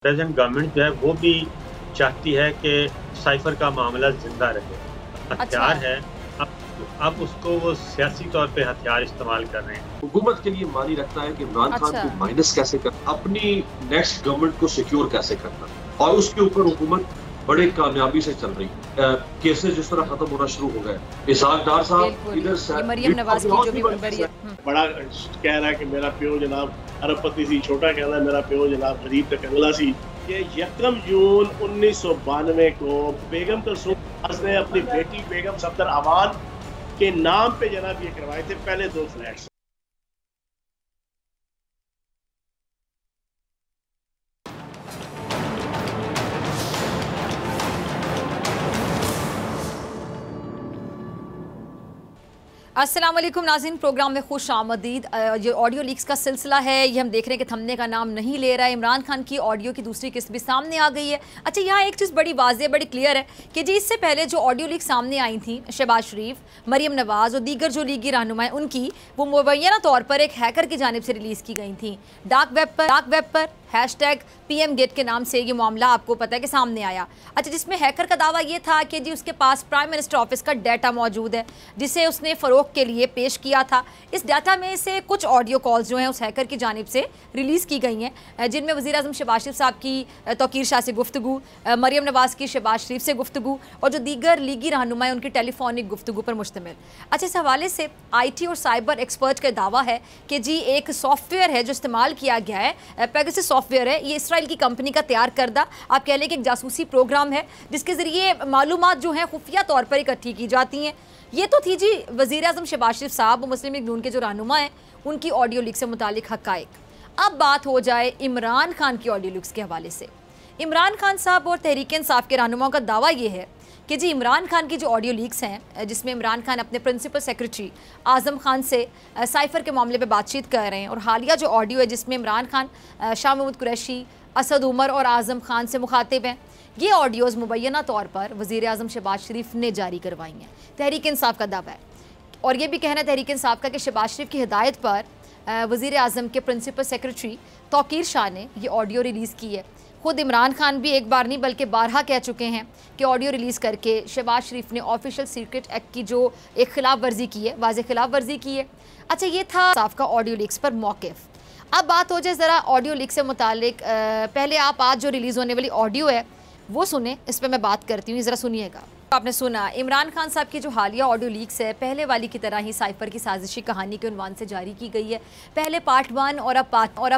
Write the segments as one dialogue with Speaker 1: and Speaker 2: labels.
Speaker 1: Present government जो है वो भी चाहती है कि साइफर का मामला जिंदा रहे।
Speaker 2: अच्छा।
Speaker 1: हथियार है, अब उसको वो सियासी तौर पे हथियार इस्तेमाल कर रहे हैं।
Speaker 3: हुकूमत के लिए मानी रखता है कि इमरान खान
Speaker 2: अच्छा।
Speaker 3: को माइनस कैसे करना, अपनी नेक्स्ट गवर्नमेंट को सिक्योर कैसे करना, और उसके ऊपर हुकूमत बड़े कामयाबी से चल रही है। केसेस जिस तरह खत्म होना शुरू हो गए, इसहाक डार साहब इधर
Speaker 2: मरियम नवाज की जो भी
Speaker 4: बड़ा कह रहा है कि मेरा प्यो जनाब अरबपति सी, छोटा कह रहा है मेरा प्यो जनाब गरीब तक कंगला सी। ये 1 जून 1992 को बेगम कुलसूम ने अपनी बेटी बेगम सफदर अवान के नाम पे जनाब ये करवाए थे पहले 2 फ्लैट्स।
Speaker 2: अस्सलाम वालेकुम नाज़रीन, प्रोग्राम में खुश आमदीद। ये ऑडियो लीक्स का सिलसिला है, ये हम देख रहे हैं कि थमने का नाम नहीं ले रहा है। इमरान खान की ऑडियो की दूसरी किस्त भी सामने आ गई है। अच्छा, यहाँ एक चीज़ बड़ी वाज़ेह, बड़ी क्लियर है कि जी इससे पहले जो ऑडियो लीक सामने आई थी शहबाज शरीफ, मरियम नवाज़ और दीगर जो लीगी रहनुमा उनकी, वो मुबैना तौर पर एक हैकर की जानिब से रिलीज़ की गई थी। डार्क वेब पर #PM गेट के नाम से ये मामला आपको पता है कि सामने आया। अच्छा, जिसमें हैकर का दावा ये था कि जी उसके पास प्राइम मिनिस्टर ऑफिस का डाटा मौजूद है जिसे उसने फ़रोग के लिए पेश किया था। इस डाटा में से कुछ ऑडियो कॉल्स जो हैं उस हैकर की जानिब से रिलीज़ की गई हैं, जिनमें वज़ीर आज़म शहबाज शरीफ साहब की तौकीर शाह से गुफ्तगू, मरियम नवाज़ की शहबाज शरीफ से गुफ्तगू और जो दीगर लीगी रहनुमा उनकी टेलीफोनिक गुफ्तगू पर मुश्तमिल। अच्छा, इस हवाले से IT और साइबर एक्सपर्ट का दावा है कि जी एक सॉफ्टवेयर है जो इस्तेमाल किया गया है, पेगासस सॉफ्टवेयर है, ये इसराइल की कंपनी का तैयार करदा आप कह लें कि एक जासूसी प्रोग्राम है जिसके ज़रिए मालूमात जो हैं खुफिया तौर पर इकट्ठी की जाती हैं। ये तो थी जी वज़ीर आज़म शहबाज शरीफ साहब और मुस्लिम लीग नून के जो रहनुमा हैं उनकी ऑडियो लीक से मुतालिक हक़ाइक़। अब बात हो जाए इमरान खान की ऑडियो लीक्स के हवाले से। इमरान खान साहब और तहरीक इंसाफ के रहनुमाओं का दावा ये है कि जी इमरान खान की जो ऑडियो लीक्स हैं, जिसमें इमरान खान अपने प्रिंसिपल सेक्रेटरी आज़म खान से साइफ़र के मामले पे बातचीत कर रहे हैं, और हालिया जो ऑडियो है जिसमें इमरान खान शाह महमूद कुरैशी, असद उमर और आज़म खान से मुखातिब हैं, ये ऑडियोज़ मुबैना तौर पर वज़ीर आज़म शहबाज शरीफ ने जारी करवाई हैं। तहरीक इंसाफ का दावा है, और ये भी कहना है तहरीक इंसाफ का कि शहबाज शरीफ की हिदायत पर वज़ीर आज़म के प्रिंसिपल सेक्रेटरी तौकीर शाह ने ये ऑडियो रिलीज़ की है। खुद इमरान खान भी एक बार नहीं बल्कि बारहा कह चुके हैं कि ऑडियो रिलीज़ करके शहबाज शरीफ ने ऑफिशियल सीक्रेट एक्ट की जो एक खिलाफ वर्जी की है, वाज़ेह खिलाफ वर्जी की है। अच्छा, ये था साफ का ऑडियो लीक्स पर मौक़िफ़। अब बात हो जाए ज़रा ऑडियो लीक से मुतालिक। पहले आप आज जो रिलीज़ होने वाली ऑडियो है वो सुने, इस पर मैं बात करती हूँ, ज़रा सुनिएगा। आपने सुना इमरान खान साहब की जो हालिया ऑडियो लीक्स है, पहले वाली की तरह ही साइफ़र की साजिशी कहानी के उन्वान से जारी की गई है। पहले पार्ट 1 और अब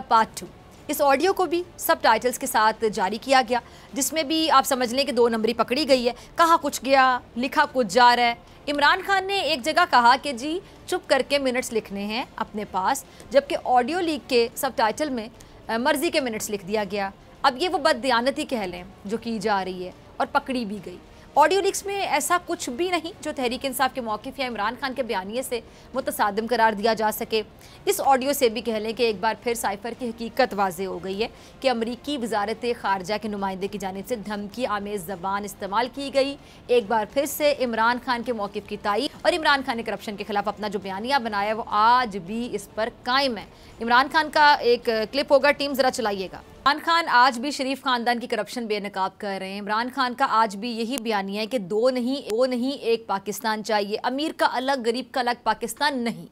Speaker 2: पार्ट 2। इस ऑडियो को भी सब टाइटल्स के साथ जारी किया गया, जिसमें भी आप समझ लें कि 2 नंबरी पकड़ी गई है। कहा कुछ गया, लिखा कुछ जा रहा है। इमरान खान ने एक जगह कहा कि जी चुप करके मिनट्स लिखने हैं अपने पास, जबकि ऑडियो लीक के सब टाइटल में मर्ज़ी के मिनट्स लिख दिया गया। अब ये वो बददियानती कह लें जो की जा रही है और पकड़ी भी गई। ऑडियो लीक्स में ऐसा कुछ भी नहीं जो तहरीक इंसाफ के मौक़िफ़ या इमरान खान के बयानिए से मुतसादिम करार दिया जा सके। इस ऑडियो से भी कह लें कि एक बार फिर साइफ़र की हकीकत वाज़ेह हो गई है कि अमरीकी वज़ारत ख़ारजा के नुमाइंदे की जानिब से धमकी आमेज़ ज़बान इस्तेमाल की गई। एक बार फिर से इमरान खान के मौक़िफ़ की तायीद, और इमरान खान ने करप्शन के ख़िलाफ़ अपना जो बयानिया बनाया है वो आज भी इस पर कायम है। इमरान खान का एक क्लिप होगा, टीम ज़रा चलाइएगा। इमरान खान आज भी शरीफ खानदान की करप्शन बेनकाब कर रहे हैं। इमरान खान का आज भी यही बयानिया है कि दो नहीं एक पाकिस्तान चाहिए, अमीर का अलग गरीब का अलग पाकिस्तान नहीं।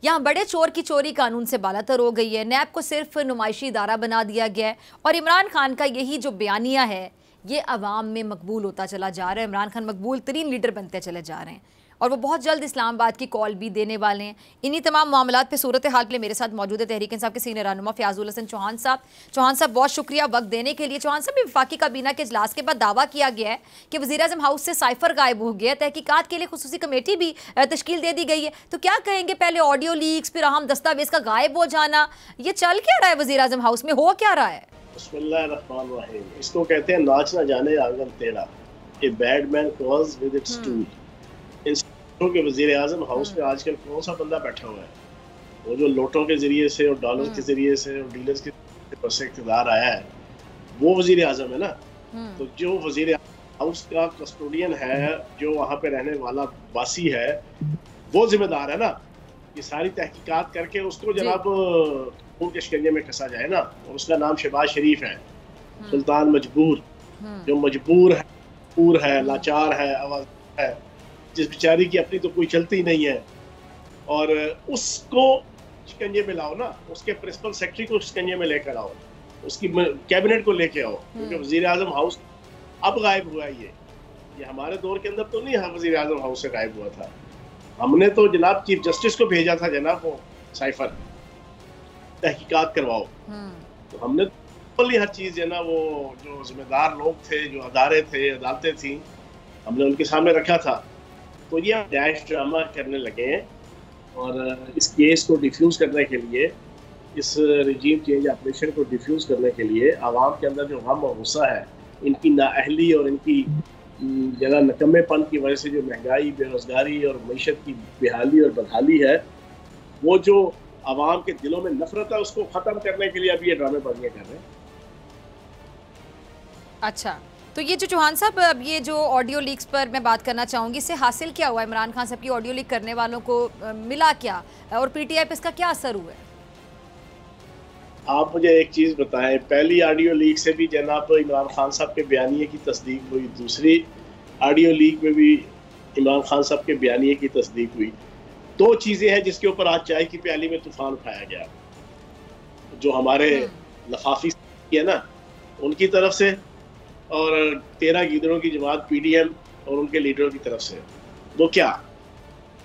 Speaker 2: यहाँ बड़े चोर की चोरी कानून से बालातर हो गई है। नैब को सिर्फ नुमाइशी इदारा बना दिया गया है, और इमरान खान का यही जो बयानिया है ये अवाम में मकबूल होता चला जा रहा है। इमरान खान मकबूल तरीन लीडर बनते चले जा रहे हैं, और वो बहुत जल्द इस्लामाबाद की कॉल भी देने वाले हैं। इन्हीं तमाम मामलात पे सूरत हाल के लिए मेरे साथ मौजूद है तहरीक इंसाफ के सीनियर रहनुमा फ़याज़ुल हसन चौहान साहब। चौहान साहब, बहुत शुक्रिया वक्त देने के लिए। चौहान साहब, वफाकी काबीना के इजलास के बाद दावा किया गया है कि वज़ीर आज़म हाउस से साइफ़र गायब हो गया। तहकीकात के लिए खुसूसी कमेटी भी तश्कील दे दी गई है। तो क्या कहेंगे, पहले ऑडियो लीक्स, फिर अहम दस्तावेज़ का गायब हो जाना, ये चल क्या रहा है वज़ीर आज़म हाउस में, हो क्या रहा है?
Speaker 4: बिस्मिल्लाहिर्रहमानिर्रहीम। इसको कहते हैं नाच ना जाने आंगन तेरा, a bad man cross with its tool. के वज़ीर आज़म हाउस में आजकल कौन सा बंदा बैठा हुआ है? वो जो नोटों के जरिए से और डॉलर के जरिए से और डीलर्स के से इक़्तिदार आया है, वो वज़ीर आज़म है ना। तो जो वज़ीर हाउस का कस्टोडियन है, जो वहाँ पे रहने वाला वासी है, वो जिम्मेदार है ना। ये सारी तहकीकात करके उसको जनाब खून के शिकंजे में कसा जाए ना, और उसका नाम शहबाज शरीफ है। सुल्तान मजबूर, जो मजबूर है, लाचार है, आवाज है, जिस बेचारी की अपनी तो कोई चलती नहीं है, और उसको शिकंजे में लाओ ना, उसके प्रिंसिपल सेक्रेटरी को शिकंजे में लेकर आओ, उसकी कैबिनेट को लेके आओ, क्योंकि वजीर आजम हाउस अब गायब हुआ है। ये हमारे दौर के अंदर तो नहीं वजीर आजम हाउस से गायब हुआ था। हमने तो जनाब चीफ जस्टिस को भेजा था, जनाब वो साइफर तहकीकात करवाओ। तो हमने तो हर चीज है ना, वो जो जिम्मेदार लोग थे, जो अदारे थे, अदालतें थी, हमने उनके सामने रखा था। तो ये डैश ड्रामा करने लगे हैं, और इस केस को डिफ्यूज करने के लिए, इस रिजीम चेंज ऑपरेशन को डिफ्यूज करने के लिए आवाम के अंदर जो गम और गुस्सा है, इनकी नाअहली और इनकी जगह नकम्मेपन की वजह से जो महंगाई, बेरोजगारी और मईशत की बेहाली और बदहाली है, वो जो आवाम के दिलों में नफरत है, उसको ख़त्म करने के लिए अब ये ड्रामेबाजियाँ कर रहे हैं।
Speaker 2: अच्छा, तो ये जो चौहान साहब, अब ये जो ऑडियो लीक्स पर मैं बात करना चाहूँगी, इससे हासिल क्या हुआ? इमरान खान साहब की ऑडियो लीक करने वालों को मिला क्या, और पीटीआई पे इसका क्या असर हुआ है?
Speaker 4: आप मुझे एक चीज़ बताएं, पहली ऑडियो लीक से भी जनाब इमरान खान साहब के बयानिए की तस्दीक हुई, दूसरी ऑडियो लीक में भी इमरान खान साहब के बयानिए की तस्दीक हुई। दो चीज़ें हैं जिसके ऊपर आज चाय की प्याली में तूफान उठाया गया, जो हमारे लफाफी है ना, उनकी तरफ से, और 13 गीदड़ों की जमात पीडीएम और उनके लीडरों की तरफ से। वो क्या?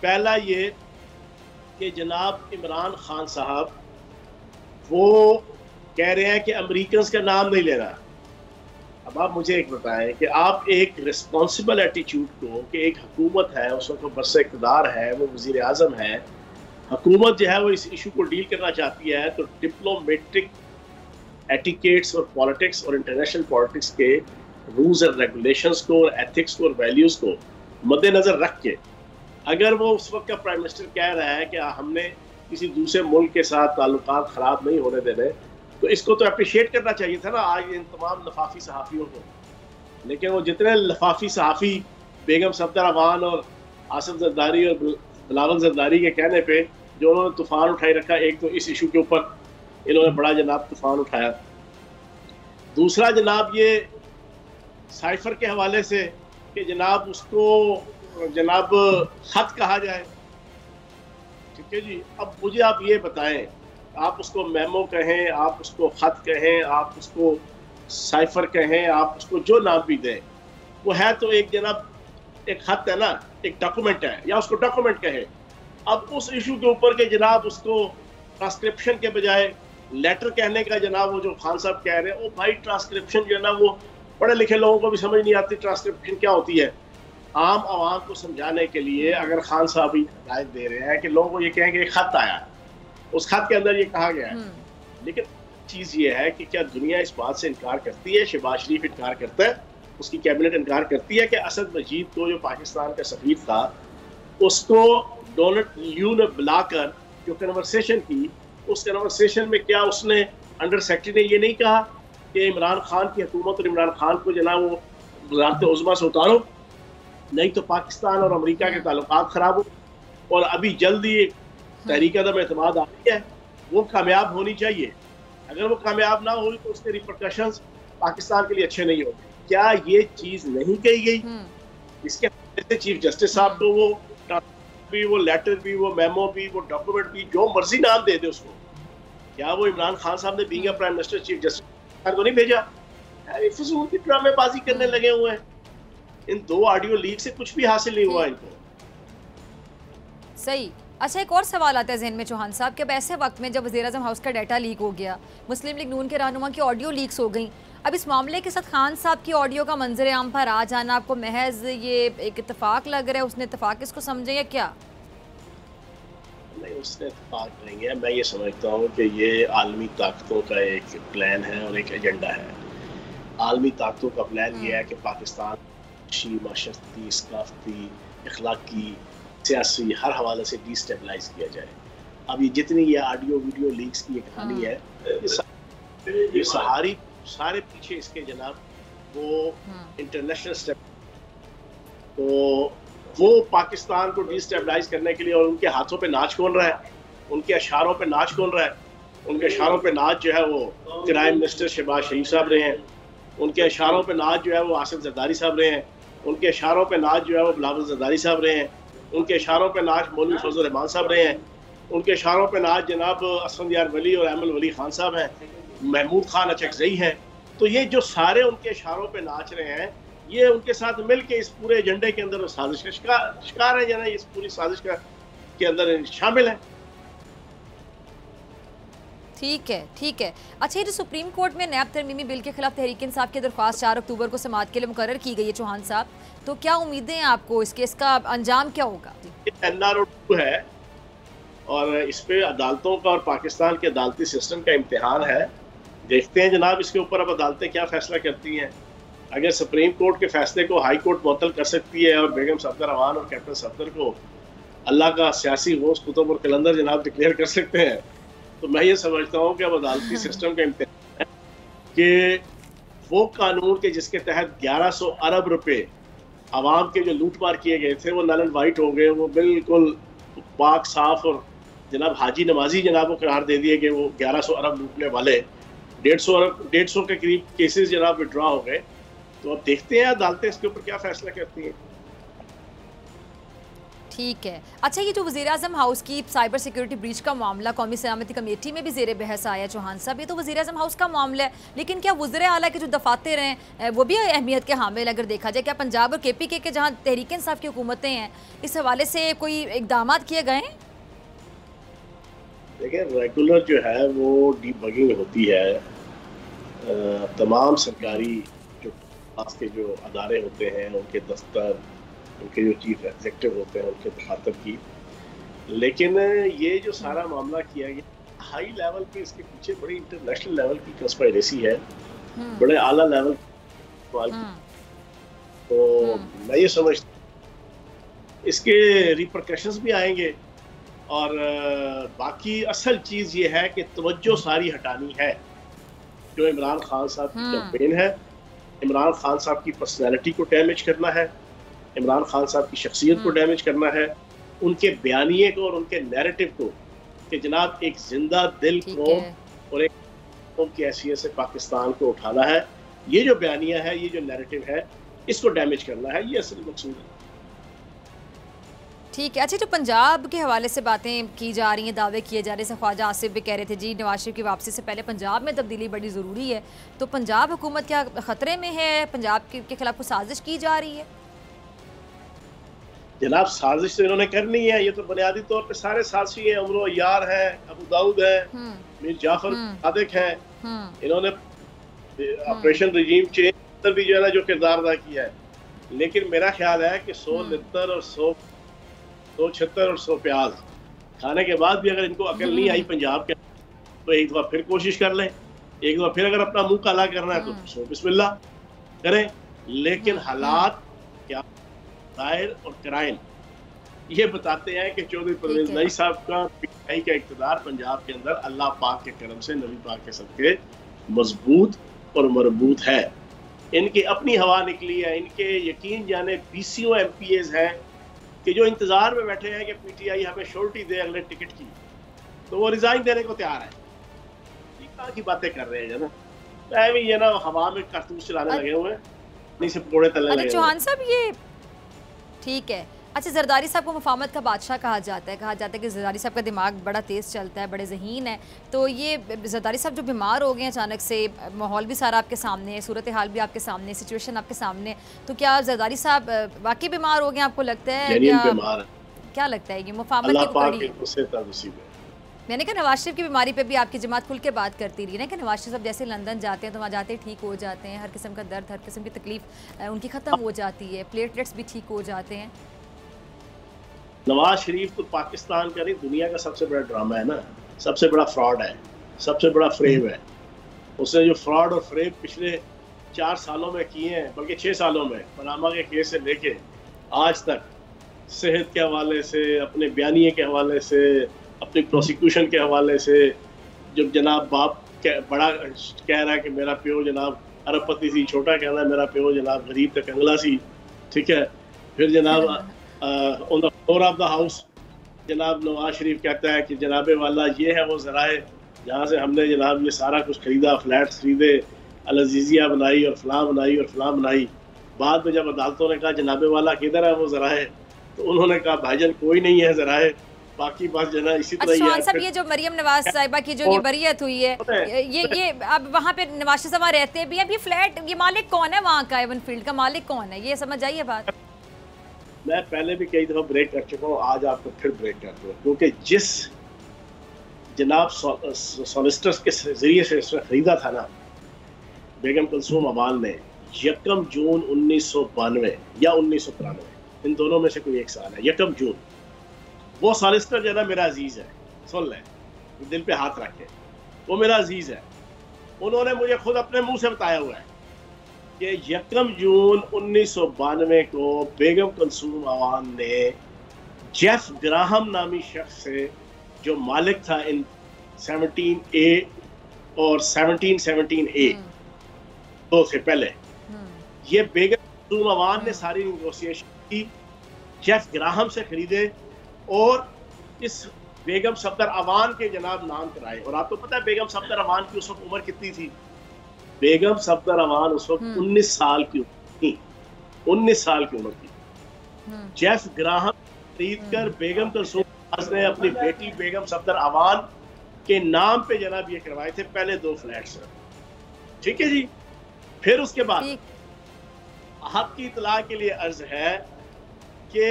Speaker 4: पहला ये कि जनाब इमरान खान साहब वो कह रहे हैं कि अमेरिकन का नाम नहीं लेना। अब आप मुझे एक बताएं कि आप एक रिस्पॉन्सिबल एटीट्यूड को, कि एक हुकूमत है, उस वक्त बरस इक़्तिदार है, वो वज़ीर आज़म है, हुकूमत जो है वो इस इशू को डील करना चाहती है, तो डिप्लोमेटिक एटिकेट्स और पॉलिटिक्स और इंटरनेशनल पॉलिटिक्स के रूल्स एंड रेगुलेशंस को और एथिक्स को और वैल्यूज़ को मद्देनज़र रख के, अगर वो उस वक्त का प्राइम मिनिस्टर कह रहा है कि हमने किसी दूसरे मुल्क के साथ ताल्लुकात ख़राब नहीं होने देने, तो इसको तो अप्रिशिएट करना चाहिए था ना आज इन तमाम लफाफी सहाफ़ियों को। लेकिन वो जितने लफाफी सहाफ़ी बेगम सफदर अमान और आसिफ जरदारी और बिलावल जरदारी के कहने पे जो उन्होंने तूफ़ान उठाई रखा, एक तो इस इशू के ऊपर इन्होंने बड़ा जनाब तूफ़ान उठाया, दूसरा जनाब ये साइफर के हवाले से कि जनाब उसको जनाब खत कहा जाए। ठीक है जी, अब मुझे आप ये बताएं, आप उसको मेमो कहें, आप उसको खत कहें, आप उसको साइफर कहें, आप उसको जो नाम भी दें, वो है तो एक जनाब एक खत है ना, एक डॉक्यूमेंट है, या उसको डॉक्यूमेंट कहें। अब उस इशू के ऊपर के जनाब उसको ट्रांसक्रिप्शन के बजाय लेटर कहने का जनाब वो जो खान साहब कह रहे हैं, वो भाई ट्रांसक्रिप्शन जो है ना, वो पढ़े लिखे लोगों को भी समझ नहीं आती ट्रांसक्रिप्शन क्या होती है। आम आवाम को समझाने के लिए अगर खान साहब ही हिदायत दे रहे हैं कि लोगों को ये कहें कि एक खत आया, उस खत के अंदर ये कहा गया है, लेकिन चीज़ ये है कि क्या दुनिया इस बात से इनकार करती है, शहबाज शरीफ इनकार करता है, उसकी कैबिनेट इनकार करती है कि असद मजीद को जो पाकिस्तान का सफीर था, उसको डोनाल्ड ल्यू ने बुलाकर जो कन्वर्सेशन की, उस कन्वर्सेशन में क्या उसने अंडर सेक्रेटरी ने ये नहीं कहा कि इमरान खान की हुकूमत और इमरान खान को जनाब वो वज़ारत उज़्मा से उतारो, नहीं तो पाकिस्तान और अमेरिका के ताल्लुकात ख़राब हो, और अभी जल्दी तहरीक अदम एतमाद आ रही है, वो कामयाब होनी चाहिए। अगर वो कामयाब ना हुई तो उसके रिपरकशंस पाकिस्तान के लिए अच्छे नहीं होंगे। क्या ये चीज़ नहीं कही गई? इसके चीफ जस्टिस साहब को वो भी, वो लेटर भी, वो मेमो भी, वो डॉक्यूमेंट भी, जो मर्जी नाम दे दे उसको, क्या वो इमरान खान साहब ने being a prime minister chief justice को नहीं भेजा? फजूल की ड्रामेबाजी करने लगे हुए हैं। इन दो ऑडियो लीक से कुछ भी हासिल नहीं हुआ इनको।
Speaker 2: सही। अच्छा, एक और सवाल आता है जहन में चौहान साहब कि अब ऐसे वक्त में जब वज़ीर-ए-आज़म हाउस का डाटा लीक हो गया, मुस्लिम लीग नून के रहनुमा की ऑडियो लीक्स हो गई, अब इस मामले के साथ खान साहब की ऑडियो का मंजर आम पर आ जाना आपको महज ये एक इत्तेफाक लग रहा है? उसने इत्तेफाक इसको समझे या क्या?
Speaker 4: नहीं, उसने इत्तेफाक नहीं है। मैं ये समझता हूँ कि ये आलमी ताकतों का एक प्लान है और एक एजेंडा है। आलमी ताकतों का प्लान ये है कि पाकिस्तान माशरती, सकाफती, अखलाकी, सियासी हर हवाले से डिस्टेबलाइज किया जाए। अब ये जितनी ये ऑडियो वीडियो लीक्स की ये कहानी है, ये सारे पीछे इसके जनाब वो इंटरनेशनल स्टेप, तो वो पाकिस्तान को डिस्टेबलाइज करने के लिए, और उनके हाथों पे नाच कौन रहा है, उनके इशारों पे नाच कौन रहा है? उनके इशारों पे नाच जो है वो प्राइम मिनिस्टर शहबाज शरीफ साहब रहे हैं, उनके इशारों पे नाज जो है वो आसिफ जरदारी साहब रहे हैं, उनके इशारों पे नाज जो है वो बिलावल जरदारी साहब रहे हैं, उनके इशारों पे नाज मौलवी फजल रहमान साहब रहे हैं, उनके इशारों पे नाज जनाब असफंद यार वली और अहमद वली खान साहब हैं, महमूद खान अचकजई हैं। तो ये जो सारे उनके इशारों पे नाच रहे हैं, ये उनके साथ मिल के इस पूरे एजेंडे के अंदर साजिश का शिकार है, जना इस पूरी साजिश के अंदर शामिल है।
Speaker 2: ठीक है, ठीक है। अच्छा, ये जो सुप्रीम कोर्ट में नैब तरमीमी बिल के खिलाफ तहरीक इंसाफ की दरख्वास्त 4 अक्टूबर को समाअत के लिए मुकर्रर की गई है चौहान साहब, तो क्या उम्मीदें हैं आपको इस केस का अंजाम क्या होगा?
Speaker 4: NRO 2 है और इस पे अदालतों का और पाकिस्तान के अदालती सिस्टम का इम्तिहान है। देखते हैं जनाब इसके ऊपर अब अदालतें क्या फैसला करती हैं। अगर सुप्रीम कोर्ट के फैसले को हाई कोर्ट मुअत्तल कर सकती है और बेगम सफदर अवान और कैप्टन सफदर को अल्लाह का सियासी गौस कुतुब और कलंदर जनाब डिक्लेयर कर सकते हैं, तो मैं ये समझता हूँ कि अब अदालती सिस्टम का इम्तिहान है कि वो कानून के जिसके तहत 1100 अरब रुपए आवाम के जो लूटमार किए गए थे वो नल एंड वाइट हो गए, वो बिल्कुल पाक साफ और जनाब हाजी नमाजी जनाब को करार दे दिए कि वो 1100 अरब लूटने वाले 150 के करीब केसेस जनाब विड्रॉ हो गए। तो अब देखते हैं अदालतें इसके ऊपर क्या फैसला करती हैं।
Speaker 2: ठीक है। अच्छा, ये जो वज़ीर-ए-आज़म हाउस की साइबर सिक्योरिटी ब्रीच का मामला कौमी सलामती कमेटी में भी ज़ेर बहस आया चौहान साहब, ये तो वज़ीर-ए-आज़म हाउस का मामला है, लेकिन क्या वज़ीर आला के जो दफातर हैं वो भी अहमियत के हामिल? अगर देखा जाए क्या पंजाब और KPK के जहाँ तहरीक इंसाफ की हुकूमतें हैं, इस हवाले से कोई इकदाम किए गए हैं?
Speaker 4: देखिए, रेगुलर जो है वो डीबगिंग होती है, तमाम सरकारी जो पास के जो अदारे होते हैं उनके दफ्तर, उनके जो चीफ एग्जीक्यूटिव होते हैं उनके दफातर की। लेकिन ये जो सारा मामला किया गया हाई लेवल पे, इसके पीछे बड़ी इंटरनेशनल लेवल की कंस्पायरेसी है, बड़े आला लेवल की। तो मैं ये समझता इसके रिपरकशंस भी आएंगे और बाकी असल चीज़ ये है कि तवज्जो सारी हटानी है जो इमरान खान साहब की कैंपेन है, इमरान खान साहब की पर्सनैलिटी को डैमेज करना है, इमरान खान साहब की शख्सियत को डैमेज करना है, उनके बयानिए को और उनके नैरेटिव को कि जनाब एक जिंदा दिल कौम और एक कौम की हैसियत से पाकिस्तान को उठाना है। ये जो बयानिया है, ये जो नैरेटिव है, इसको डैमेज करना है, ये असल मकसूद है।
Speaker 2: ठीक है। अच्छा, जो पंजाब के हवाले से बातें की जा रही हैं, दावे किए जा रहे हैं, ख्वाजा आसिफ भी कह रहे थे जी नवाज शरीफ की वापसी से पहले पंजाब में तब्दीली बड़ी ज़रूरी है, तो पंजाब हुकूमत क्या ख़तरे में है? पंजाब के खिलाफ कोई साजिश की जा रही है?
Speaker 4: जनाब, साजिश तो इन्होंने करनी है, ये तो बुनियादी तौर पे सारे साजिशी हैं, उमरो यार हैं, अबू दाऊद है, मीर जाफर सादिक हैं, इन्होंने ऑपरेशन रिजीम चेंज भी जो है ना जो किरदार अदा किया है। लेकिन मेरा ख्याल है कि 100 लित्तर और 100 76 और 100 प्याज खाने के बाद भी अगर इनको अकल नहीं आई पंजाब के, तो एक दफा फिर कोशिश कर लें, एक दफा फिर अगर अपना मुंह काला करना है तो सो बिस्मिल्लाह करें। लेकिन हालात क्या दायर और क्राइम ये बताते हैं कि चौधरी परवेज नई साहब का PTI का इक़्तिदार पंजाब के अंदर अल्लाह पाक के करम से, नबी पाक के सदके मजबूत और मरबूत है। इनकी अपनी हवा निकली है, इनके यकीन जाने BCO MPAs हैं कि जो इंतजार में बैठे हैं कि PTI हमें श्योरिटी दे अगले टिकट की, तो वो रिजाइन देने को तैयार है। कहाँ की बातें कर रहे हैं ना, ये ना हवा में कारतूस चलाने लगे हुए हैं, नहीं से पकौड़े तलने लगे।
Speaker 2: चौहान साहब, ये ठीक है। अच्छा, जरदारी साहब को मुफाहमत का बादशाह कहा जाता है कि जरदारी साहब का दिमाग बड़ा तेज़ चलता है, बड़े ज़हीन है। तो ये जरदारी साहब जो बीमार हो गए हैं अचानक से, माहौल भी सारा आपके सामने है, सूरत हाल भी आपके सामने, सिचुएशन आपके सामने, तो क्या जरदारी साहब वाकई बीमार हो गए आपको लगता है? क्या लगता है ये मुफाहमत की कड़ी? मैंने कहा नवाज शरीफ की बीमारी पे भी आपकी जमात खुल के बात करती रही ना कि नवाज शरीफ जैसे लंदन जाते हैं तो वहाँ जाते ठीक हो जाते हैं, हर किस्म का दर्द, हर किस्म की तकलीफ उनकी ख़त्म हो जाती है, प्लेटलेट्स भी ठीक हो जाते हैं।
Speaker 4: नवाज शरीफ तो पाकिस्तान का नहीं, दुनिया का सबसे बड़ा ड्रामा है ना, सबसे बड़ा फ्रॉड है, सबसे बड़ा फ्रेब है। उसने जो फ्रॉड और फ्रेब पिछले 4 सालों में किए हैं, बल्कि 6 सालों में, पनामा के केस से लेके आज तक, सेहत के हवाले से, अपने बयानिए के हवाले से, अपनी प्रोसिक्यूशन के हवाले से, जब जनाब बाप बड़ा कह रहा है कि मेरा प्यो जनाब अरबपति सी, छोटा कह रहा है मेरा प्यो जनाब गरीब तक कंगला सी, ठीक है। फिर जनाब on the floor of the house जनाब नवाज शरीफ कहता है कि जनाबे वाला ये है वो ज़राए जहाँ से हमने जनाब ये सारा कुछ खरीदा, फ्लैट्स खरीदे, अल अजीजिया बनाई और फलां बनाई और फलां बनाई। बाद में जब अदालतों ने कहा जनाबे वाला किधर है वो ज़राए, तो उन्होंने कहा भाईजान कोई नहीं है ज़राए, बाकी बस जना इसी तरह ही है।
Speaker 2: सब ये जो मरियम नवाज साहिबा की जो ये बरियत हुई है, ये अब वहाँ पे नवाज शरीफ रहते भी, अब ये फ्लैट, ये मालिक कौन है वहाँ का, एवन फील्ड का मालिक कौन है, ये समझ आइए बात।
Speaker 4: मैं पहले भी कई दफ़ा ब्रेक कर चुका हूँ, आज आपको फिर ब्रेक करता हूँ, क्योंकि जिस जनाब सॉलिसिटर्स के जरिए से इसने खरीदा था ना बेगम कुलसूम अवान ने 1 जून 1992 या 1993, इन दोनों में से कोई एक साल है, 1 जून। वो सॉलिसिटर जो है ना मेरा अजीज है, सुन लें, दिल पे हाथ रखे, वो मेरा अजीज है। उन्होंने मुझे खुद अपने मुंह से बताया हुआ है कि 1 जून 1992 को बेगम कुलसूम अवान ने जेफ ग्राहम नामी शख्स से, जो मालिक था इन 17A और 1717A, दो से पहले, ये बेगम कुलसूम अवान ने सारी नेगोशिएशन की, जेफ ग्राहम से खरीदे और इस बेगम सफदर अवान के जनाब नाम कराए। और आपको पता है बेगम सफदर अवान की उस वक्त उम्र कितनी थी? बेगम सफदर अवान उस वक्त 19 साल की उम्र थी, 19 साल की उम्र थी। जेफ ग्राहम खरीद कर बेगम कुलसूम ने अपनी बेटी बेगम सफदर अवान के नाम पे जनाब ये करवाए थे पहले 2 फ्लैट्स, ठीक है जी। फिर उसके बाद आपकी इतला के लिए अर्ज है कि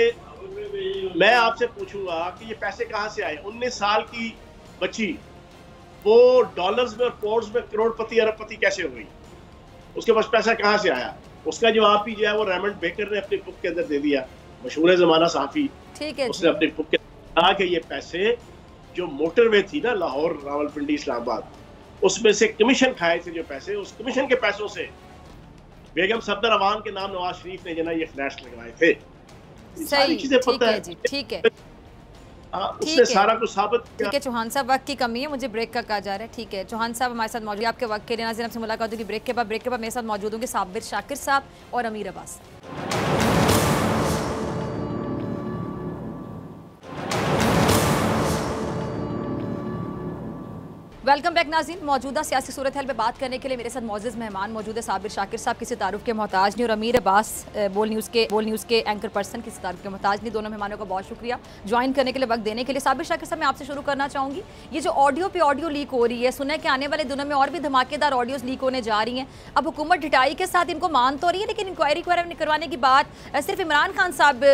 Speaker 4: मैं आपसे पूछूंगा कि ये पैसे कहाँ से आए? 19 साल की बच्ची वो डॉलर्स में और पाउंड्स में करोड़पति अरबपति कैसे हुई? उसके पास पैसा कहाँ से आया? उसका जवाब भी जो है वो रेमंड बेकर ने अपनी बुक के अंदर दे दिया, मशहूर ज़माना साफी,
Speaker 2: ठीक है,
Speaker 4: उसने अपनी बुक के कहा कि ये पैसे जो मोटरवे थी ना लाहौर रावलपिंडी इस्लामाबाद, उसमें से कमीशन खाए थे जो पैसे, उस कमीशन के पैसों से बेगम सफदर अवान के नाम नवाज शरीफ ने जना ये फ्लैट्स लगवाए थे।
Speaker 2: सही, ठीक है जी, ठीक है,
Speaker 4: उसने सारा कुछ साबित किया।
Speaker 2: ठीक है चौहान साहब, वक्त की कमी है, मुझे ब्रेक का कहा जा रहा है, ठीक है। चौहान साहब हमारे साथ मौजूद, आपके वक्त के लिए नाज़रीन आपसे मुलाकात होगी ब्रेक के बाद। ब्रेक के बाद मेरे साथ मौजूद होंगे साबिर शाकिर साहब और अमीर अब्बास। वेलकम बैक नाज़रीन। मौजूदा सियासी सूरत हाल पे बात करने के लिए मेरे साथ मौजूद मेहमान मौजूद है साबिर शाकिर साहब, किसी तारुफ के मोहताज नहीं, और अमीर अब्बास बोल न्यूज़ के एंकर पर्सन, किसी तारुफ के मोहताज नहीं। दोनों मेहमानों का बहुत शुक्रिया ज्वाइन करने के लिए, वक्त देने के लिए। साबिर शाकिर साहब, मैं आपसे शुरू करना चाहूँगी, ये जो ऑडियो पे ऑडियो लीक हो रही है, सुना है कि आने वाले दिनों में और भी धमाकेदार ऑडियोज़ लीक होने जा रही हैं। अब हुकूमत ढिठाई के साथ इनको मान तो रही है, लेकिन इंक्वायरी करवाने की बात सिर्फ इमरान खान साहब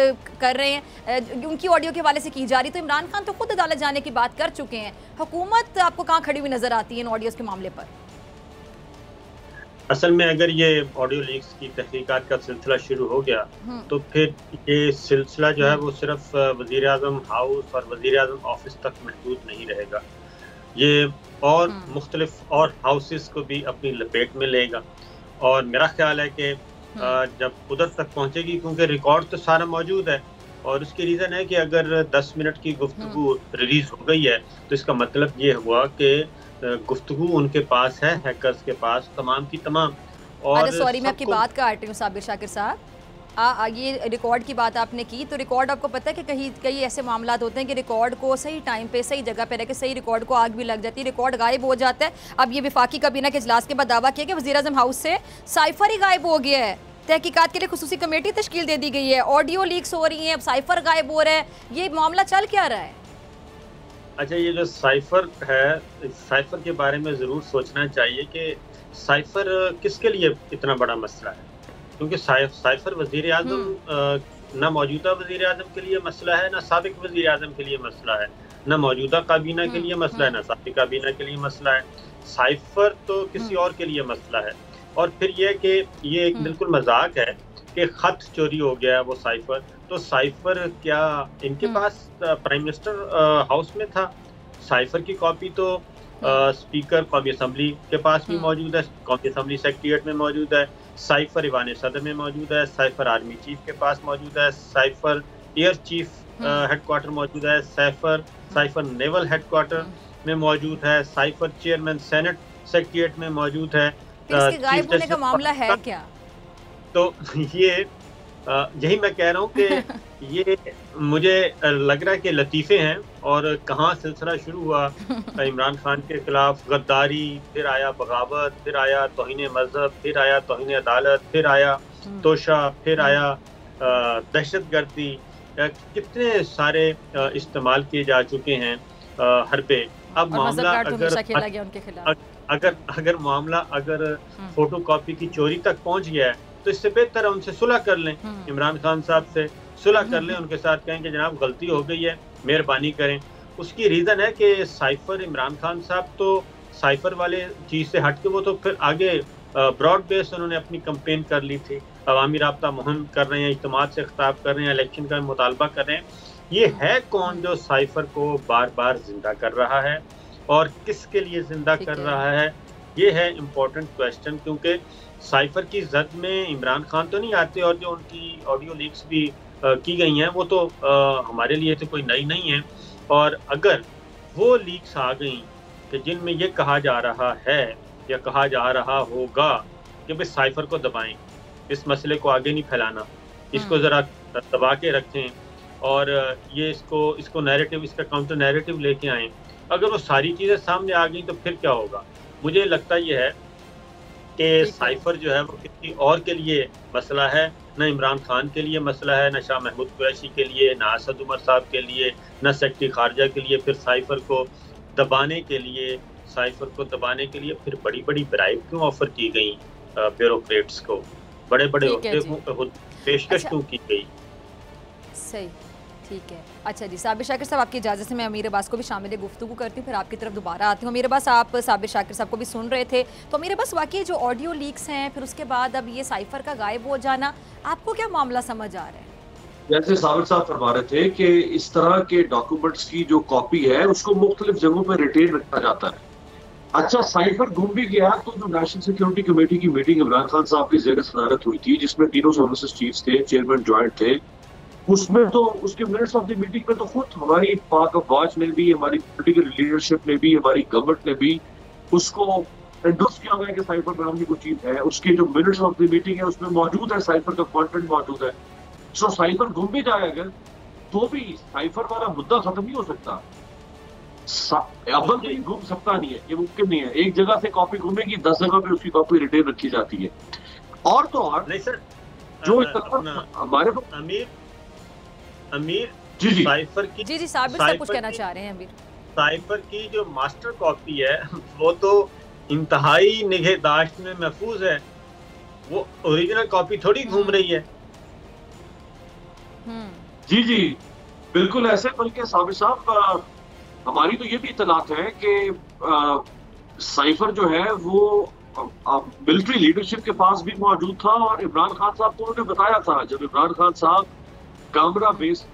Speaker 2: कर रहे हैं, उनकी ऑडियो के हवाले से की जा रही। तो इमरान खान तो खुद अदालत जाने की बात कर चुके हैं, हुकूमत आपको कहाँ खड़ी हुई नजर आती है इन ऑडियोज के मामले पर?
Speaker 1: असल में अगर ये ऑडियो लीक्स की तहकीकात का सिलसिला शुरू हो गया तो फिर ये सिलसिला जो है वो सिर्फ वज़ीर आज़म हाउस और वज़ीर आज़म ऑफिस तक महदूद नहीं रहेगा, ये और मुख्तलिफ और हाउसेस को भी अपनी लपेट में लेगा। और मेरा ख्याल है कि जब उधर तक पहुंचेगी, क्योंकि रिकॉर्ड तो सारा मौजूद है, और उसकी रीज़न है कि अगर 10 मिनट की गुफ्तगू रिलीज़ हो गई है तो इसका मतलब ये हुआ कि गुफ्तगू उनके पास है, हैकर्स के पास तमाम की तमाम। और
Speaker 2: सॉरी मैं आपकी बात काट रही हूँ साबिर शाकिर साहब, ये रिकॉर्ड की बात आपने की, तो रिकॉर्ड आपको पता है कि कई ऐसे मामला होते हैं कि रिकॉर्ड को सही टाइम पे सही जगह पे रह के सही रिकॉर्ड को आग भी लग जाती है, रिकॉर्ड गायब हो जाता है। अब ये वफाकी काबीना के इजलास के बाद दावा किया कि वज़ीर आज़म हाउस से साइफर ही गायब हो गया है, तहकीकात के लिए खुसूसी कमेटी तश्कील दे दी गई है, ऑडियो लीक्स हो रही हैं, अब साइफर गायब हो रहा है, ये मामला चल क्या रहा है? अच्छा,
Speaker 1: ये जो साइफर है, साइफर के बारे में ज़रूर सोचना चाहिए कि साइफर किसके लिए इतना बड़ा मसला है, क्योंकि साइफर वज़ीर आज़म ना मौजूदा वज़ीर आज़म के लिए मसला है, ना साबिक वज़ीर आज़म के लिए मसला है, ना मौजूदा काबीना के लिए मसला है, ना साबिक काबीना के लिए मसला है। साइफर तो किसी और के लिए मसला है। और फिर यह कि ये एक बिल्कुल मजाक है कि ख़त चोरी हो गया है वो साइफर, तो साइफर क्या इनके पास प्राइम मिनिस्टर हाउस में था? साइफर की कॉपी तो स्पीकर कौमी असम्बली के पास भी मौजूद है, कौमी असम्बली सेक्रेटेरिएट में मौजूद है, साइफर ईवान सदर में मौजूद है, साइफर आर्मी चीफ के पास मौजूद है, साइफर एयर चीफ हेडक्वार्टर मौजूद है, साइफर नेवल हेडक्वार्टर में मौजूद है, साइफर चेयरमैन सेनेट सेक्रेटेरिएट में मौजूद है।
Speaker 2: इसके गायब होने का मामला है क्या?
Speaker 1: तो ये यही मैं कह रहा हूँ कि ये मुझे लग रहा है कि लतीफ़े हैं, और कहाँ सिलसिला शुरू हुआ इमरान खान के खिलाफ गद्दारी, फिर आया बगावत, फिर आया तौहीन मजहब, फिर आया तौहीन अदालत, फिर आया तोशा, फिर आया दहशतगर्दी, कितने सारे इस्तेमाल किए जा चुके हैं हर पे। अब मामला अगर मामला अगर फोटो कॉपी की चोरी तक पहुंच गया है, तो इससे बेहतर है उनसे सुलह कर लें, इमरान खान साहब से सुलह कर लें, उनके साथ कहें कि जनाब गलती हो गई है, मेहरबानी करें। उसकी रीज़न है कि साइफर इमरान खान साहब तो साइफर वाले चीज़ से हट के वो तो फिर आगे ब्रॉड बेस उन्होंने अपनी कंपेन कर ली थी, अवामी राब्ता मुहिम कर रहे हैं, इज्तिमा से खिताब कर रहे हैं, इलेक्शन का मुतालबा कर रहे हैं। ये है कौन जो साइफर को बार बार जिंदा कर रहा है और किसके लिए जिंदा कर रहा है? ये है इम्पोर्टेंट क्वेश्चन, क्योंकि साइफर की जद में इमरान खान तो नहीं आते, और जो उनकी ऑडियो लीक्स भी की गई हैं वो तो हमारे लिए तो कोई नई नहीं है। और अगर वो लीक्स आ गई कि जिनमें ये कहा जा रहा है या कहा जा रहा होगा कि भाई साइफर को दबाएं, इस मसले को आगे नहीं फैलाना, इसको ज़रा दबा के रखें, और ये इसको नैरेटिव, इसका काउंटर नैरेटिव लेके आएँ, अगर वो सारी चीज़ें सामने आ गई तो फिर क्या होगा? मुझे लगता ये है कि साइफर जो है वो किसी और के लिए मसला है, न इमरान खान के लिए मसला है, न शाह महमूद कुरैशी के लिए, न असद उमर साहब के लिए, न सेक्रेटरी खारजा के लिए। फिर साइफर को दबाने के लिए फिर बड़ी बड़ी ब्राइब क्यों ऑफर की गई ब्यूरोक्रेट्स को, बड़े बड़े पेशकश क्यों की गई?
Speaker 2: सही, ठीक है। अच्छा जी, साबिर शाकिर साहब, आपकी इजाज़त से मैं अमीर अब्बास को भी शामिल गुफ्तगू करती हूँ, फिर आपकी तरफ दोबारा आती हूँ। अमीर अब्बास, आप साबिर शाकिर साहब को भी सुन रहे थे, तो अमीर अब्बास वाकई जो ऑडियो लीक्स हैं, फिर उसके बाद अब ये साइफर का गायब हो जाना, आपको क्या मामला समझ आ रहा है?
Speaker 3: जैसे साबिर साहब फरमा रहे थे कि इस तरह के डॉक्यूमेंट्स की जो कॉपी है उसको मुख्तलिफ जगहों पर रिटेन रखा जाता है। अच्छा, साइफर गुम भी गया तो जो नेशनल सिक्योरिटी कमेटी की मीटिंग इमरान खान साहब की ज़ेर सदारत हुई थी, जिसमें तीनों सर्विसेज चीफ्स थे, चेयरमैन ज्वाइंट थे, उसमें तो उसके मिनट्स ऑफ द मीटिंग में तो खुद हमारी पाक अफवाज ने भी, हमारी पॉलिटिकल लीडरशिप ने भी, हमारी गवर्नमेंट ने भी उसको एंडोर्स किया हुआ है कि साइफर नाम की कोई चीज है। उसके जो मिनट्स ऑफ द मीटिंग है उसमें मौजूद है, साइफर का कंटेंट मौजूद है। सो साइफर गुम भी जाए अगर, तो भी साइफर वाला मुद्दा खत्म नहीं हो सकता। अमल भी घूम सकता नहीं है, ये मुमकिन नहीं है। एक जगह से कॉपी घूमेगी, 10 जगह पे उसकी कॉपी रिटेन रखी जाती है। और तो और
Speaker 1: नहीं सर,
Speaker 3: जो हमारे
Speaker 1: अमीर
Speaker 3: जी
Speaker 1: साइफर की,
Speaker 2: जी साबिर साहब कुछ कहना चाह रहे हैं। अमीर,
Speaker 1: साइफर की जो मास्टर कॉपी है वो तो इंतहाई निगहदाश्त में महफूज है, वो ओरिजिनल कॉपी थोड़ी घूम रही है।
Speaker 3: जी बिल्कुल ऐसे। बल्कि साबिर साहब, हमारी तो ये भी इतलात है कि साइफर जो है वो मिलिट्री लीडरशिप के पास भी मौजूद था, और इमरान खान साहब को उन्होंने बताया था, जब इमरान खान साहब कामरा बेस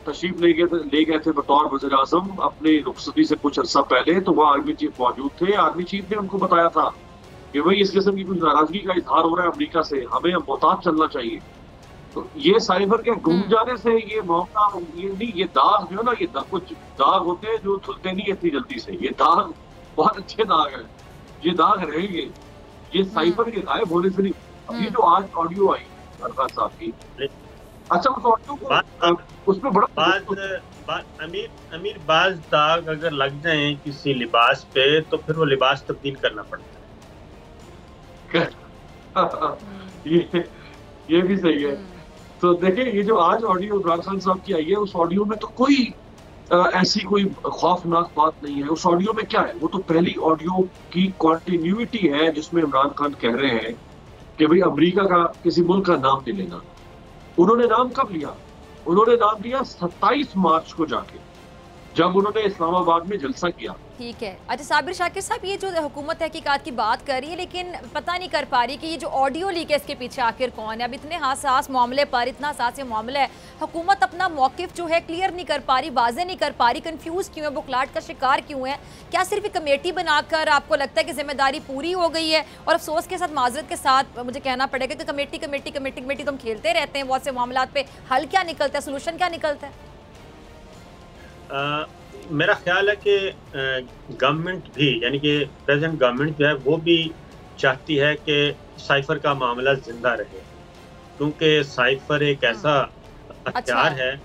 Speaker 3: तशरीफ ले गए थे बतौर वज़ीर आज़म अपनी रुखसती से कुछ अर्सा पहले, तो वह आर्मी चीफ मौजूद थे। आर्मी चीफ ने उनको बताया था कि भाई इस किस्म की कुछ नाराजगी का इजहार हो रहा है अमेरिका से, हमें मोहतात चलना चाहिए। तो ये साइफर के घूम जाने से ये मौका, ये नहीं, ये दाग जो है ना, ये कुछ दाग होते हैं जो धुलते नहीं इतनी जल्दी से। ये दाग बहुत अच्छे दाग है, ये दाग रहेंगे, ये साइफर के गायब होने से नहीं। अभी जो आज ऑडियो आई अरफात साहब की, अच्छा उस ऑडियो को उसमें बड़ा
Speaker 1: अमीर बाज दाग अगर लग जाए किसी लिबास पे तो फिर वो लिबास तब्दील करना पड़ता है।
Speaker 3: ये भी सही है। तो देखिए, ये जो आज ऑडियो इमरान खान साहब की आई है, उस ऑडियो में तो कोई ऐसी कोई खौफनाक बात नहीं है। उस ऑडियो में क्या है, वो तो पहली ऑडियो की कॉन्टिन्यूटी है जिसमें इमरान खान कह रहे हैं कि भाई अमेरिका का किसी मुल्क का नाम नहीं लेना। उन्होंने नाम कब लिया? उन्होंने नाम लिया 27 मार्च को जाके, जब उन्होंने इस्लामाबाद में जलसा किया।
Speaker 2: ठीक है। अच्छा साबिर शाकिर साहब, ये जो हुकूमत तहकीकात की बात कर रही है, लेकिन पता नहीं कर पा रही कि ये जो ऑडियो लीक है इसके पीछे आखिर कौन है। अब इतने हसास मामले पर, इतना हसास मामला है, हुकूमत अपना मौकिफ जो है क्लियर नहीं कर पा रही, वाज़े नहीं कर पा रही, कंफ्यूज क्यों है, बुखलाहट का शिकार क्यों है? क्या सिर्फ कमेटी बनाकर आपको लगता है कि जिम्मेदारी पूरी हो गई है? और अफसोस के साथ, माजरत के साथ मुझे कहना पड़ेगा कि कमेटी कमेटी कमेटी कमेटी तो हम खेलते रहते हैं, बहुत से मामला पे हल क्या निकलता है, सोल्यूशन क्या निकलता है?
Speaker 1: मेरा ख्याल है कि गवर्नमेंट भी, यानी कि प्रेजेंट गवर्नमेंट जो है वो भी चाहती है कि साइफर का मामला जिंदा रहे, क्योंकि साइफर एक ऐसा हथियार
Speaker 2: अच्छा।
Speaker 1: है,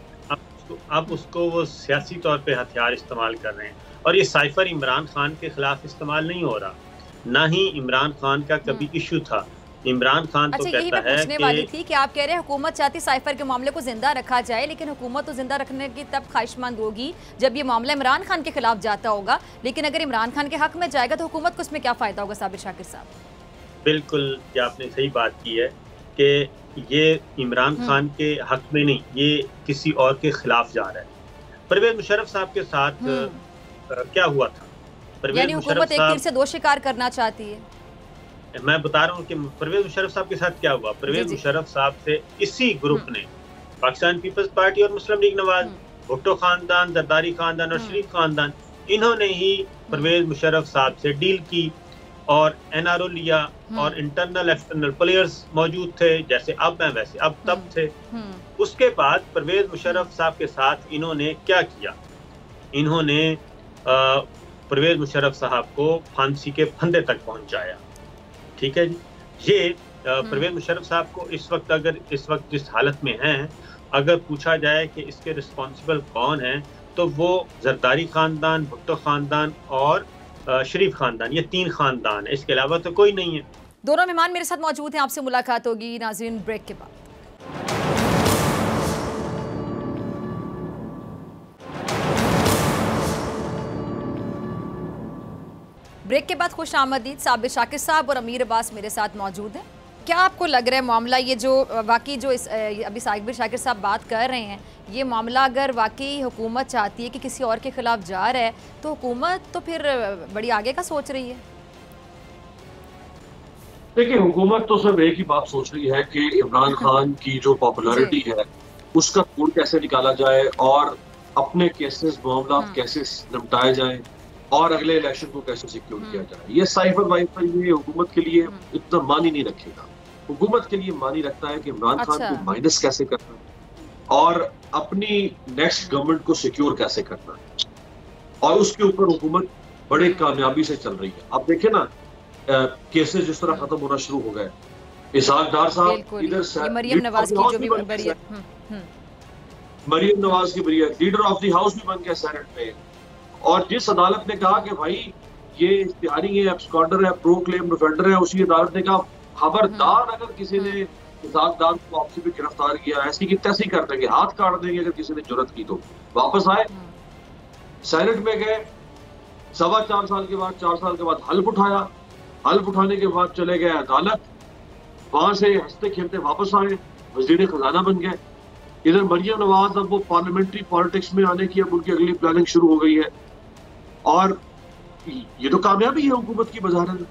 Speaker 1: अब उसको वो सियासी तौर पे हथियार इस्तेमाल कर रहे हैं। और ये साइफर इमरान खान के खिलाफ इस्तेमाल नहीं हो रहा, ना ही इमरान खान का कभी इशू था। इमरान खान तो
Speaker 2: अच्छा, यही
Speaker 1: कहता
Speaker 2: मैं
Speaker 1: है
Speaker 2: पूछने वाली
Speaker 1: कि
Speaker 2: थी कि आप कह रहे हैं हुकूमत चाहती साइफर के मामले को जिंदा रखा जाए, लेकिन हुकूमत तो जिंदा रखने की तब ख्वाहिशमंद होगी जब ये मामला इमरान खान के खिलाफ जाता होगा, लेकिन अगर इमरान खान के हक में जाएगा तो हुकूमत को इसमें क्या फायदा होगा? साबिर शाकिर साहब,
Speaker 1: बिल्कुल, ये आपने सही बात की है कि ये इमरान खान के हक में नहीं, ये किसी और के खिलाफ जा रहा है। परवेज मुशर्रफ साहब के साथ क्या हुआ था? परवेज
Speaker 2: यानी
Speaker 1: मुशर्रफ
Speaker 2: हुकूमत एक तीर
Speaker 1: साहब,
Speaker 2: से दो शिकार करना चाहती है।
Speaker 1: मैं बता रहा हूँ कि परवेज मुशर्रफ साहब के साथ क्या हुआ। परवेज मुशर्रफ साहब से इसी ग्रुप ने, पाकिस्तान पीपल्स पार्टी और मुस्लिम लीग नवाज, भुट्टो खानदान, जरदारी खानदान और शरीफ खानदान, इन्होंने ही परवेज मुशर्रफ साहब से डील की और एनआरओ लिया और इंटरनल एक्सटर्नल प्लेयर्स मौजूद थे, जैसे अब हैं वैसे अब तब थे। उसके बाद परवेज मुशर्रफ साहब के साथ इन्होंने क्या किया? इन्होंने परवेज मुशर्रफ साहब को फांसी के फंदे तक पहुंचाया। ठीक है जी, ये परवेज मुशर्रफ साहब को इस वक्त जिस हालत में हैं, अगर पूछा जाए कि इसके रिस्पॉन्सिबल कौन है, तो वो जरदारी खानदान, भुट्टो खानदान और शरीफ खानदान, ये 3 खानदान है, इसके अलावा तो कोई नहीं है।
Speaker 2: दोनों मेहमान मेरे साथ मौजूद हैं, आपसे मुलाकात होगी नाज़रीन ब्रेक के बाद। ब्रेक के बाद खुश आमदीद। साबिर शाकिर साहब और अमीर अब्बास मेरे साथ मौजूद हैं। क्या आपको लग रहा है मामला ये जो वाकई जो अभी साबिर शाकिर साहब बात कर रहे हैं, ये मामला अगर वाकई हुकूमत चाहती है कि किसी और के खिलाफ जा रहा है, तो हुकूमत तो फिर बड़ी आगे का सोच रही है?
Speaker 3: देखिए, हुकूमत तो सिर्फ एक ही बात सोच रही है कि इमरान खान की जो पॉपुलैरिटी है उसका कूड़ कैसे निकाला जाए और अपने केसेस मामला कैसे निपटाए जाए और अगले इलेक्शन को कैसे सिक्योर किया जाए। ये साइफर वाइफर ये हुकूमत के लिए इतना मानी नहीं रखेगा। हुकूमत के लिए मानी रखता है कि इमरान खान को माइनस कैसे करना है और अपनी नेक्स्ट गवर्नमेंट को सिक्योर कैसे करना है, और उसके ऊपर हुकूमत बड़े कामयाबी से चल रही है। आप देखें ना, केसेस जिस तरह खत्म होना शुरू हो गए। इसहाक डार साहब इधर से
Speaker 2: मरियम नवाज की जो भी
Speaker 3: मरियम नवाज की बरियत, लीडर ऑफ द हाउस भी बन गया सेनेट में। और जिस अदालत ने कहा कि भाई ये इश्तिहारी है, एब्सकॉन्डर है, प्रो क्लेम डिफेंडर है, उसी अदालत ने कहा खबरदार अगर किसी ने इसहाक डार को वापसी पे गिरफ्तार किया, ऐसी की तैसी कर देंगे, हाथ काट देंगे अगर किसी ने जुर्रत की तो। वापस आए, सेनेट में गए, 4.25 साल के बाद 4 साल के बाद हल्फ उठाया, हल्फ उठाने के बाद चले गए अदालत, वहां से हंसते खेलते वापस आए, वजीर खजाना बन गए। इधर मरियम नवाज अब वो पार्लियामेंट्री पॉलिटिक्स में आने की अब उनकी अगली प्लानिंग शुरू हो गई है। और ये तो कामयाबी है हुकूमत की बज़ाहिर।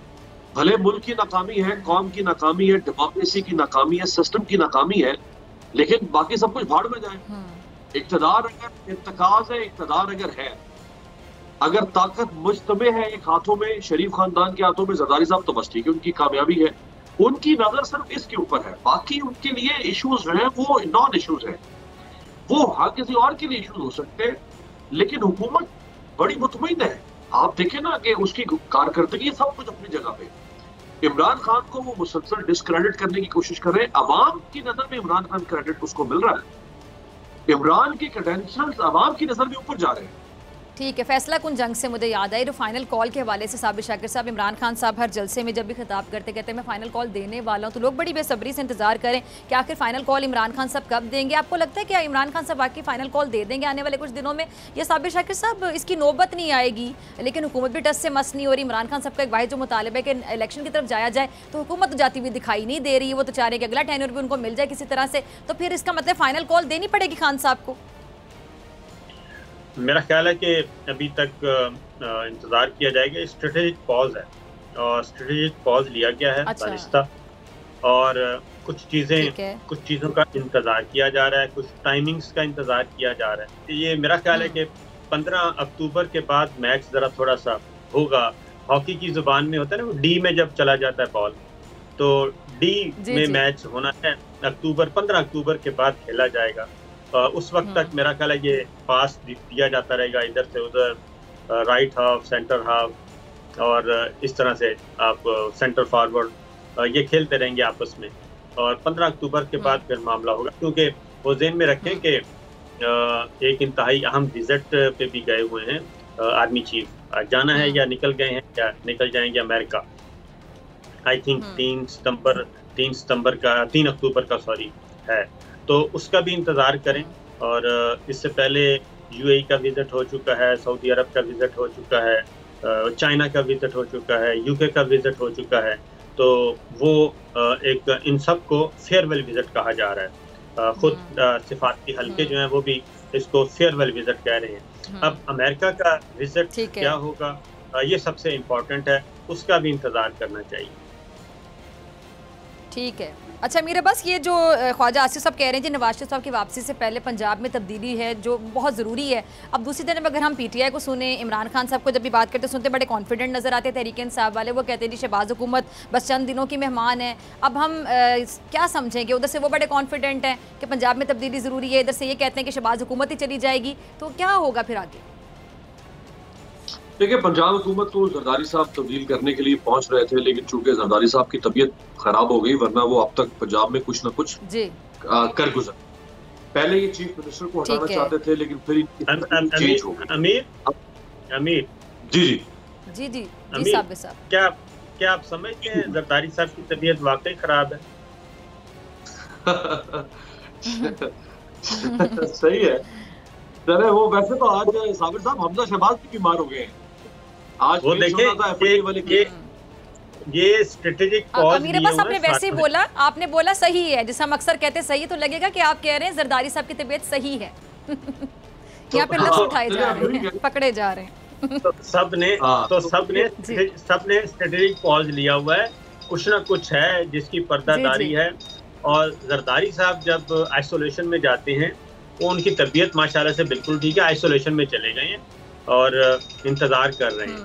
Speaker 3: भले मुल्क की नाकामी है, कौम की नाकामी है, डेमोक्रेसी की नाकामी है, सिस्टम की नाकामी है, लेकिन बाकी सब कुछ भाड़ में जाए। इक़्तिदार अगर इंतकाज है, इक़्तिदार अगर है, अगर ताकत मुज्तमे है एक हाथों में, शरीफ खानदान के हाथों में, जरदारी साहब तो बस ठीक है, उनकी कामयाबी है। उनकी नजर सिर्फ इसके ऊपर है, बाकी उनके लिए इश्यूज हैं वो नॉन इश्यूज हैं। वो हाँ किसी और के लिए इश्यूज हो सकते हैं, लेकिन हुकूमत बड़ी मुतमईन है। आप देखें ना कि उसकी कारकर्दगी सब कुछ अपनी जगह पे। इमरान खान को वो मुसलसल डिस्क्रेडिट करने की कोशिश कर रहे हैं। अवाम की नजर में इमरान खान क्रेडिट उसको मिल रहा है, इमरान के क्रेडेंशियल्स अवाम की नजर में ऊपर जा रहे हैं।
Speaker 2: ठीक है, फैसला कुन जंग से मुझे याद आई, जो फाइनल कॉल के हवाले से साबिर शाकिर साहब, इमरान खान साहब हर जलसे में जब भी खिताब करते कहते हैं मैं फाइनल कॉल देने वाला हूं, तो लोग बड़ी बेसब्री से इंतजार करें कि आखिर फाइनल कॉल इमरान खान साहब कब देंगे। आपको लगता है कि इमरान खान साहब वाकई फाइनल कॉल दे देंगे आने वाले कुछ दिनों में, या साबिर शाकिर साहब इसकी नौबत नहीं आएगी? लेकिन हुकूमत भी टस से मस नहीं हो रही। इमरान खान साहब का एक वाहिद जो मुतालिबा है कि इलेक्शन की तरफ जाया जाए, तो हुकूमत तो जाती हुई दिखाई नहीं दे रही है। वो तो चाह रहे हैं कि अगला टेन्योर भी उनको मिल जाए किसी तरह से, तो फिर इसका मतलब फाइनल कॉल देनी पड़ेगी खान साहब को?
Speaker 1: मेरा ख्याल है कि अभी तक इंतजार किया जाएगा। स्ट्रेटेजिक पॉज है और स्ट्रेटेजिक पॉज लिया गया है दानिस्ता, और कुछ चीज़ों का इंतजार किया जा रहा है, कुछ टाइमिंग्स का इंतजार किया जा रहा है। ये मेरा ख्याल है कि 15 अक्टूबर के बाद मैच ज़रा थोड़ा सा होगा। हॉकी की ज़ुबान में होता है ना, डी में जब चला जाता है बॉल, तो डी में मैच होना है 15 अक्टूबर के बाद खेला जाएगा। उस वक्त तक मेरा ख्याल है ये पास दिया जाता रहेगा, इधर से उधर, राइट हाफ, सेंटर हाफ, और इस तरह से आप सेंटर फॉरवर्ड, ये खेलते रहेंगे आपस में। और 15 अक्टूबर के बाद फिर मामला होगा, क्योंकि वो ज़हन में रखें कि एक इंतहाई अहम विजिट पे भी गए हुए हैं आर्मी चीफ। जाना है या निकल गए हैं या निकल जाएंगे अमेरिका। आई थिंक 3 अक्टूबर का सॉरी है, तो उसका भी इंतज़ार करें। और इससे पहले यूएई का विजिट हो चुका है, सऊदी अरब का विजिट हो चुका है, चाइना का विजिट हो चुका है, यूके का विजिट हो चुका है। तो वो एक इन सब को फेयरवेल विजिट कहा जा रहा है। खुद सिफारती हल्के जो हैं वो भी इसको फेयरवेल विजिट कह रहे हैं। अब अमेरिका का विजिट क्या होगा, ये सबसे इम्पोर्टेंट है, उसका भी इंतज़ार करना चाहिए।
Speaker 2: ठीक है। अच्छा मीरा, बस ये जो ख्वाजा आसिफ साहब कह रहे हैं जी नवाज शरीफ साहब की वापसी से पहले पंजाब में तब्दीली है जो बहुत ज़रूरी है। अब दूसरी तरफ अगर हम पीटीआई को सुने, इमरान खान साहब को जब भी बात करते सुनते बड़े कॉन्फिडेंट नज़र आते तहरीक इंसाफ वाले, वो कहते हैं जी शहबाज हुकूमत बस चंद दिनों की मेहमान है। अब हम क्या समझेंगे, उधर से वो बड़े कॉन्फिडेंट हैं कि पंजाब में तब्दीली ज़रूरी है, इधर से ये कहते हैं कि शहबाज हुकूमत ही चली जाएगी, तो क्या होगा फिर आगे?
Speaker 3: देखिए, पंजाब हुकूमत तो जरदारी साहब तब्दील करने के लिए पहुंच रहे थे, लेकिन चूंकि जरदारी साहब की तबीयत खराब हो गई, वरना वो अब तक पंजाब में कुछ न कुछ कर गुजर। पहले ये चीफ मिनिस्टर को हटाना चाहते थे, लेकिन फिर चेंज हो गई।
Speaker 1: अमीर
Speaker 2: जी साहब,
Speaker 1: क्या आप समझते हैं जरदारी साहब की तबीयत वाकई खराब है?
Speaker 3: सही है। चले, वो वैसे तो आज साबिर साहब हमजा शहबाज भी बीमार हो गए हैं। आज
Speaker 1: वो देखिए ये स्ट्रेटेजिक कॉल
Speaker 2: अमीर बस आपने वैसे ही बोला, आपने बोला सही है, जिसे हम अक्सर कहते सही, तो लगेगा कि आप कह रहे हैं जरदारी साहब की तबीयत सही है। यहाँ पे लफ्ज उठाए जा रहे हैं, पकड़े जा रहे हैं।
Speaker 1: सबने स्ट्रेटेजिक पॉज लिया हुआ है, कुछ ना कुछ है जिसकी पर्दादारी है। और जरदारी साहब जब आइसोलेशन में जाते हैं, वो उनकी तबीयत माशाल्लाह से बिल्कुल ठीक है, आइसोलेशन में चले गए हैं और इंतजार कर रहे हैं।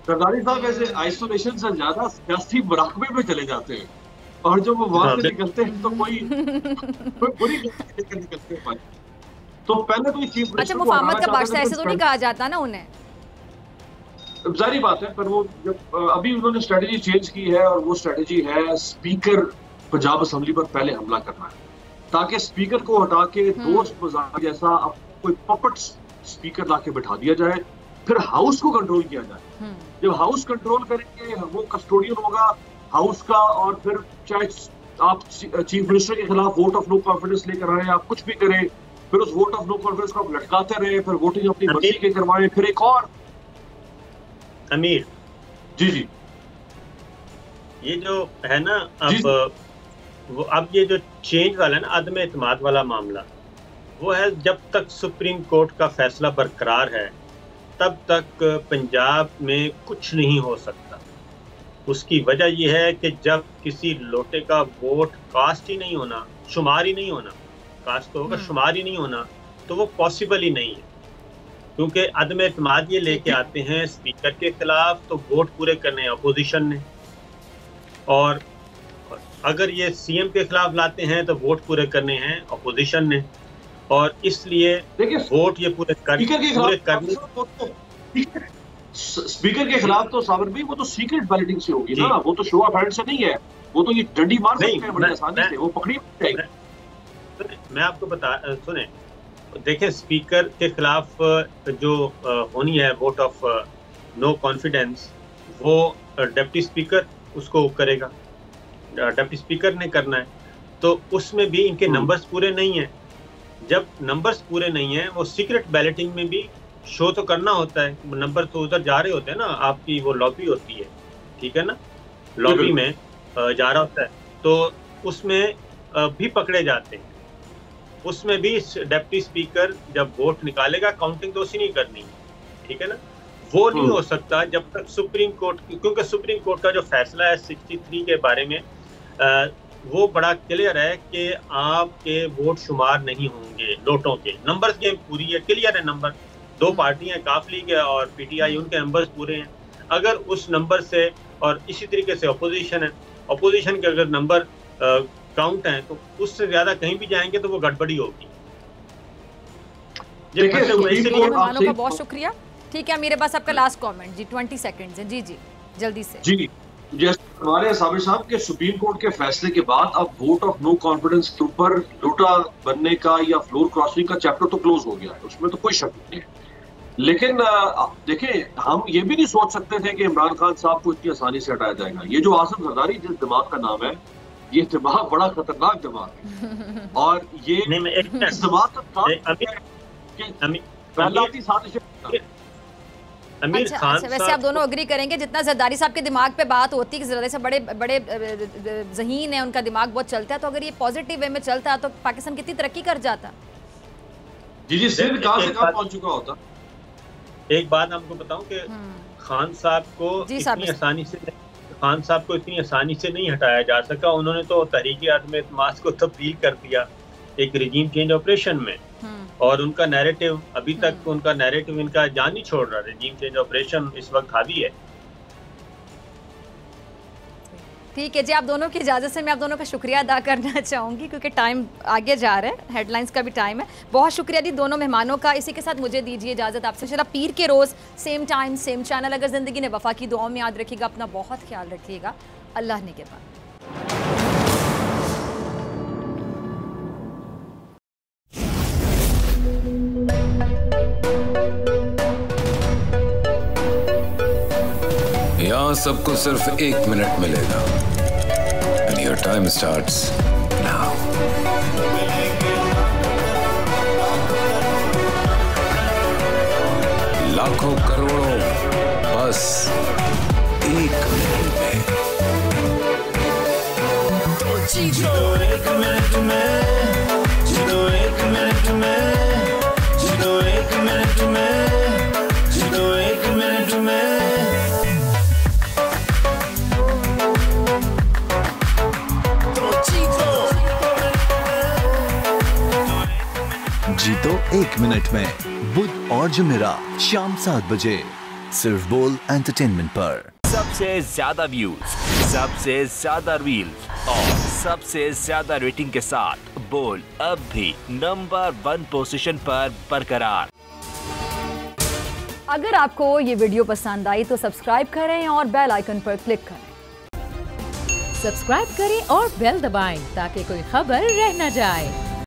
Speaker 3: जरदारी साहब ऐसे आइसोलेशन से ज्यादा सियासी मुराकबे में चले जाते हैं, और जब वो वहां से निकलते हैं तो कोई बुरी निकलते हैं। तो पहले तो चीफ मिनिस्टर
Speaker 2: मुफाहमत का बादशाह ऐसे तो नहीं कहा जाता ना उन्हें,
Speaker 3: जारी बात है। पर वो जब अभी उन्होंने स्ट्रेटेजी चेंज की है, और वो स्ट्रेटेजी है स्पीकर पंजाब असेंबली पर पहले हमला करना है, ताकि स्पीकर को हटा के दोस्त मजाक जैसा अब कोई पपट स्पीकर लाके बिठा दिया जाए, फिर हाउस को कंट्रोल किया जाए। जब हाउस कंट्रोल करेंगे, वो कस्टोडियन होगा हाउस का, और फिर चाहे आप चीफ मिनिस्टर के खिलाफ वोट ऑफ नो कॉन्फिडेंस लेकर आए, आप कुछ भी करें, फिर उस वोट ऑफ नो कॉन्फिडेंस को आप लटकाते रहे, फिर वोटिंग अपनी मर्जी के करवाएं, फिर एक और।
Speaker 1: अमीर
Speaker 3: जी
Speaker 1: ये जो है ना, अब ये जो चेंज वाला है ना, अदम एतमाद वाला मामला, वो है जब तक सुप्रीम कोर्ट का फैसला बरकरार है तब तक पंजाब में कुछ नहीं हो सकता। उसकी वजह यह है कि जब किसी लोटे का वोट कास्ट ही नहीं होना, शुमार ही नहीं होना, कास्ट तो होगा शुमार ही नहीं होना, तो वो पॉसिबल ही नहीं है। क्योंकि अदम एतमाद ये लेके आते हैं स्पीकर के खिलाफ, तो वोट पूरे करने हैं अपोजिशन ने, और अगर ये सीएम के खिलाफ लाते हैं तो वोट पूरे करने हैं अपोजिशन ने। और इसलिए वोट ये पूरे करने
Speaker 3: स्पीकर के खिलाफ तो साबिर भाई वो तो सीक्रेट बैलेटिंग से होगी ना, वो तो शो ऑफ हैंड से नहीं है, वो तो ये डंडी मार सकते हैं बड़ी आसानी से, वो पकड़ी जाएगी।
Speaker 1: मैं आपको सुने, देखें स्पीकर के खिलाफ जो होनी है वोट ऑफ नो कॉन्फिडेंस, वो डिप्टी स्पीकर उसको करेगा, डिप्टी स्पीकर ने करना है। तो उसमें भी इनके नंबर्स पूरे नहीं हैं। जब नंबर्स पूरे नहीं हैं, वो सीक्रेट बैलेटिंग में भी शो तो करना होता है, नंबर तो उधर जा रहे होते हैं ना, आपकी वो लॉबी होती है, ठीक है ना, लॉबी में जा रहा होता है, तो उसमें भी पकड़े जाते हैं। उसमें भी डिप्टी स्पीकर जब वोट निकालेगा, काउंटिंग तो उसी नहीं करनी है, ठीक है ना। वो नहीं हो सकता जब तक सुप्रीम कोर्ट, क्योंकि सुप्रीम कोर्ट का जो फैसला है 63 के बारे में, वो बड़ा क्लियर है कि आपके वोट शुमार नहीं होंगे लोटों के। नंबर्स गेम पूरी है, क्लियर है नंबर, दो पार्टियां काफ लीग है और पीटीआई, उनके नंबर्स पूरे हैं। अगर उस नंबर से, और इसी तरीके से अपोजिशन है, अपोजिशन के अगर नंबर काउंट हैं तो उससे ज्यादा कहीं भी जाएंगे तो वो गड़बड़ी होगी।
Speaker 2: बहुत शुक्रिया। ठीक है मेरे पास आपका लास्ट कमेंट जी, 20 सेकंड्स है जी, जल्दी से।
Speaker 3: जी जैसे हमारे साबिर साहब के सुप्रीम कोर्ट के फैसले के बाद अब वोट ऑफ नो कॉन्फिडेंस के ऊपर लोटा बनने का या फ्लोर क्रॉसिंग का चैप्टर तो क्लोज हो गया है, उसमें तो कोई शक नहीं है। लेकिन देखिए, हम ये भी नहीं सोच सकते थे कि इमरान खान साहब को इतनी आसानी से हटाया जाएगा। ये जो आसिफ जरदारी जिस दिमाग का नाम है, ये दिमाग बड़ा खतरनाक दिमाग है। और ये दिमाग
Speaker 2: अच्छा, वैसे आप दोनों अग्री करेंगे जितना जरदारी साहब के दिमाग पे बात होती है कि जरदारी साहब बड़े बड़े ज़हीन है, उनका दिमाग बहुत चलता है, तो अगर ये पॉजिटिव वे में चलता तो पाकिस्तान कितनी तरक्की कर जाता।
Speaker 3: जी सिंध कहां से कहां पहुंच चुका होता।
Speaker 1: एक बात आपको बताऊं कि खान साहब को इतनी आसानी से नहीं हटाया जा सका। उन्होंने तो तहरीक-ए-आदम एतमाद को तब्दील कर दिया एक रिजीम चेंज ऑपरेशन में, और उनका नैरेटिव अभी तक इनका जान नहीं छोड़ रहा। रिजीम चेंज ऑपरेशन इस वक्त हावी है।
Speaker 2: ठीक है जी, आप दोनों की इजाज़त से मैं आप दोनों का शुक्रिया अदा करना चाहूँगी क्योंकि टाइम आगे जा रहा है, हेडलाइंस का भी टाइम है। बहुत शुक्रिया जी दोनों मेहमानों का। इसी के साथ मुझे दीजिए इजाज़त आपसे। इंशाल्लाह पीर के रोज़ सेम टाइम सेम चैनल। अगर ज़िंदगी ने वफ़ा की दुआओं में याद रखिएगा, अपना बहुत ख्याल रखिएगा। अल्लाह ने के बाद।
Speaker 5: यहाँ सबको सिर्फ 1 मिनट मिलेगा। And your time starts now. लाखों करोड़ों बस 1 मिनट में। तो जीतो 1 मिनट में, जीतो 1 मिनट में, जीतो 1 मिनट में, जीतो 1 मिनट में।
Speaker 6: जीतो 1 मिनट में, बुध और जुमेरात शाम 7 बजे सिर्फ बोल एंटरटेनमेंट पर।
Speaker 7: सबसे ज्यादा व्यूज, सबसे ज्यादा रील्स और सबसे ज्यादा रेटिंग के साथ बोल अब भी नंबर 1 पोजीशन पर बरकरार।
Speaker 2: अगर आपको ये वीडियो पसंद आई तो सब्सक्राइब करें और बेल आइकन पर क्लिक करें।
Speaker 8: सब्सक्राइब करें और बेल दबाएं ताकि कोई खबर रह न जाए।